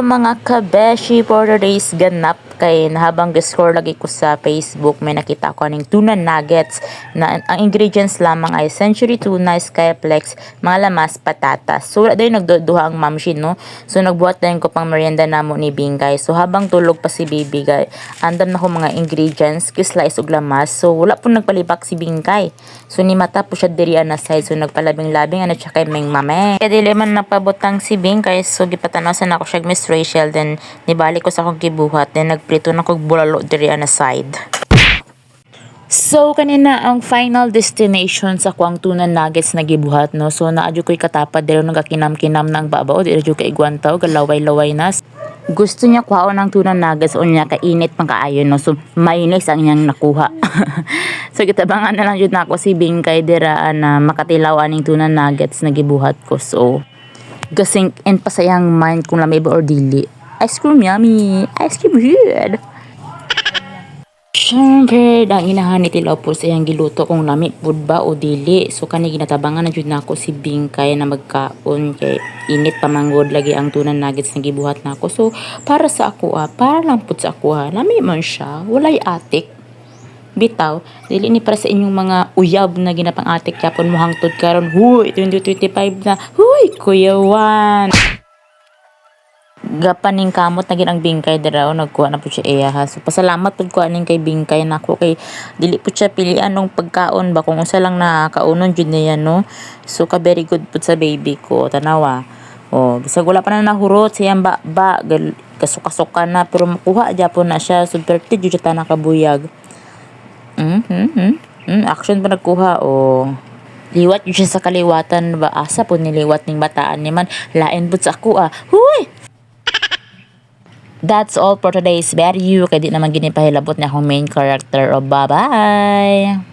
Hello mga kabeshi, for today's ganap kay habang score lagi ko sa Facebook may nakita ko aning tuna nuggets na ang ingredients lamang ay century tuna, skyplex, mga lamas, patatas. So wala din nagduduha ang mamshin no. So nagbuhat din ko pang merienda namo ni Bingay. So habang tulog pa si Baby guy, andam na ko mga ingredients, kislice ug lamas. So wala po nagpalibak si Bingay. So ni mata po siya diri na side, so nagpalabing-labing ano siya kay Meng Mame. Kaya dili man napabutang si Bingay, so gipatanaw sa nako siya Miss Rachel, then nibalik ko sa akong gibuhat, then nagprito na kog bulalo diri na side. So kanina ang final destination sa kuang tuna nuggets na gibuhat no. So naadyo ko'y katapad diri nagakinam-kinam na ang babaw, diri jud kay igwantaw galaway-laway na. Gusto niya kuhaon ng tuna nuggets o niya kainit pang kaayon no. So mainis ang iyang nakuha. So gitabangan na lang jud nako si Bingkay dira na makatilaw aning tuna nuggets na gibuhat ko. So gasing and pasayang mind kung lamay ba or dili. Ice cream yummy. Ice cream good. Siyempre, ang inahan ni Tilaw po sa iyang giluto kung lami food ba o dili. So kani ginatabangan na jud nako si Bingkay na magkaon kay init pa manggod lagi ang tuna nuggets na gibuhat nako. So para sa ako para lang pud sa ako lami man siya, walay atik. Bitaw, dili ni para sa inyong mga uyab na ginapang atik yapon mo hangtod karon. Huy, 2025 na. Huy, Kuya Juan. Gapaning kamot na ginang Bingkay diraw nagkuha na po siya iya ha. So pasalamat pud ko aning kay Bingkay nako kay dili po siya pilian ng pagkaon ba kung usa lang nakaunon jud niya no. So ka very good pud sa baby ko tanawa. Oh, bisag wala pa na nahurot siyang ba kasukasukan na pero makuha gyapon na siya. So perti jud ta nakabuyag. Action pa nagkuha oh. Liwat yun siya sa kaliwatan ba asa po niliwat ning bataan ni man lain pud sa ako Huy. That's all for today's video. Kaya di naman ginipahilabot na akong main character. Bye-bye!